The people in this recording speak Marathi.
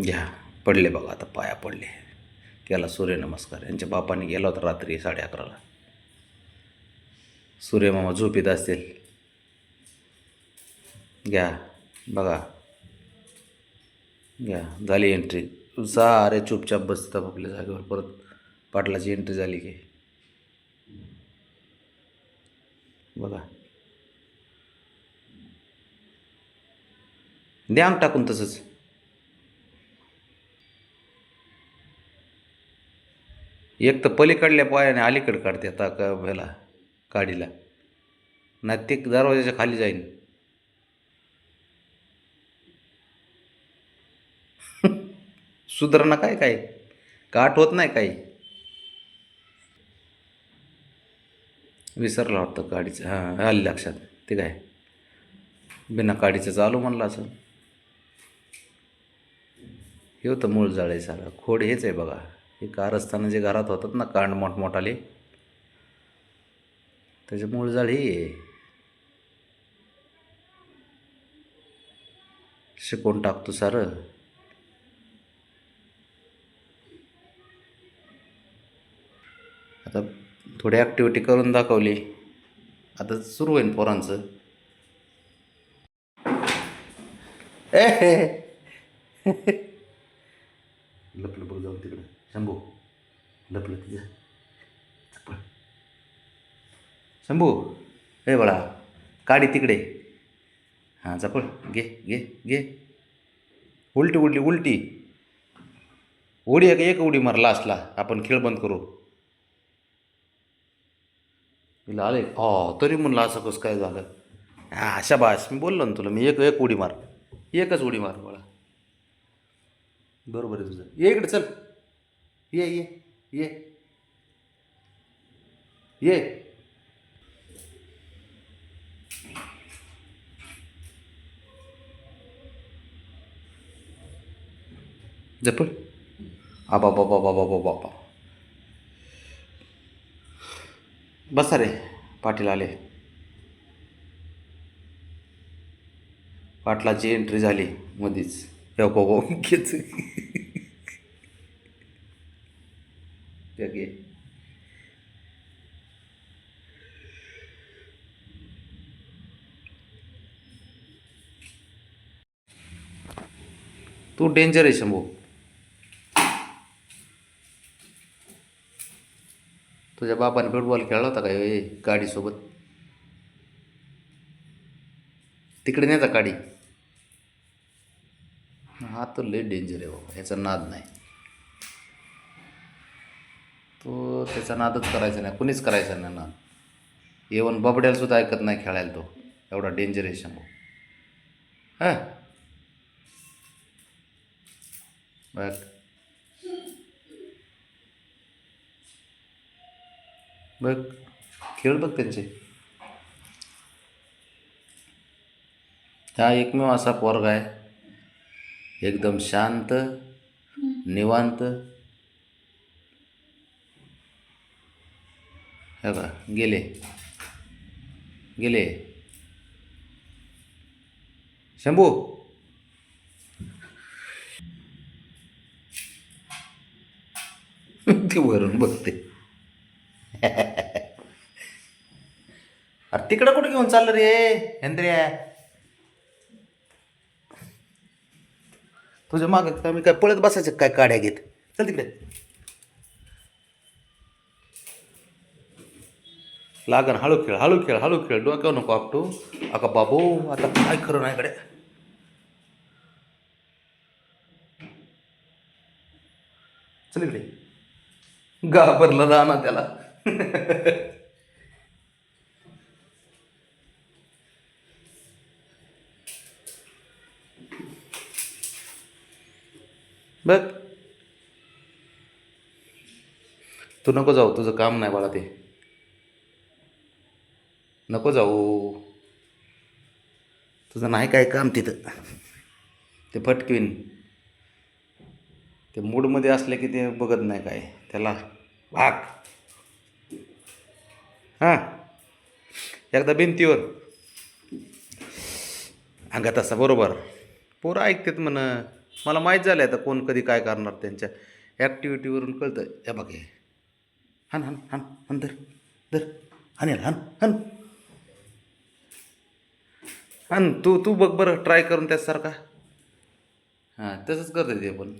घ्या. पडले बघा, आता पाया पडले. केला सूर्यनमस्कार. यांच्या बापाने गेला होता रात्री 11:30ला. सूर्यमामा झोपीत असतील. घ्या बघा, घ्या. झाली एंट्री. सारे चुपचाप बसतात आपल्या जागेवर. परत पाटलाची एंट्री झाली की बघा, द्या अंग टाकून तसंच. एक तर पलीकडल्या पायाने अलीकडे काढते आता का ह्याला काडीला, नाही ते दरवाजाच्या खाली जाईन. सुधारणा काय काय का आठवत नाही काही. विसरला वाटतं काडीचं. हां, आली लक्षात. ते काय बिना काडीचं चालू म्हणलं असं. हे होतं मूळ जाळे. सारं खोड हेच आहे बघा. हे कारस्थानं जे घरात होतात ना, कांड मोठमोठाले, त्याचे मूळ जाळ हे आहे. शिकवून टाकतो सारं. आता थोडी ॲक्टिव्हिटी करून दाखवली. आता सुरू होईल पोरांचं. ए लपलं बघ, जाऊ तिकडं. शंभू लपलं तिचं. चपळ शंभू. ए बाळा, काडी तिकडे. हां, चपळ. घे घे घे. उलटी उलटी उलटी उडी. एक उडी मार लास्टला. आपण खेळ बंद करू. तिला आले तरी म्हणलं असं कसं काय झालं. हां, शाबास. मी बोललो ना तुला. मी एक एक उडी मार. एकच उडी मार बाळा. बरोबर आहे तुझं. ये इकडे चल. ये ये ये ये. जपळ. आबा बाबा बाबा बाबा बाबा. बसा रे. पाटील आले. पाटलाची एंट्री झाली मधीच. हो घेच. घे. तू डेंजर आहे शंभू. तुझ्या बापाने फुटबॉल खेळला होता काय गाडीसोबत? तिकडे नेता काडी. हा तो लय डेंजर आहे बाबा. ह्याचा नाद नाही. तो त्याचा नादच करायचा नाही. कुणीच करायचा नाही नाद. इवन बबड्याला सुद्धा ऐकत नाही खेळायला तो. एवढा डेंजर आहे शंभू. हां बघ. बघ खेळ बघ त्यांचे. हा एकमेव असा पोरगा आहे एकदम शांत निवांत. हे बघा, गेले गेले. शंभू. ते वरून बघते. अरे तिकडं कुठे घेऊन चाललं रे हेंद्र्या? तुझ्या मागं काय मी काय पळत बसायचं काय काड्या घेत? चल तिकडे. लागन हळू खेळ हळू खेळ हळू खेळ. डोक्यावर नको आपटू. अका बाबू, आता काय खरं नाही कडे. चल इकडे. घाबरला जा ना त्याला. बघ, तू नको जाऊ. तुझं काम नाही बाळा ते. नको जाऊ. तुझं नाही काय काम तिथं. ते फटकवीन. ते मूडमध्ये असले की ते बघत नाही काय त्याला. भाग. हां, एकदा भिंतीवर अंगात असा बरोबर. पोरं ऐकतात म्हण. मला माहीत झालं आता कोण कधी काय करणार त्यांच्या ॲक्टिव्हिटीवरून कळतं. हे बघ हे हान हान हान हान धर धर हान हान हान हान तू तू बघ बरं ट्राय करून त्यासारखा. हां तसंच करतं ते पण.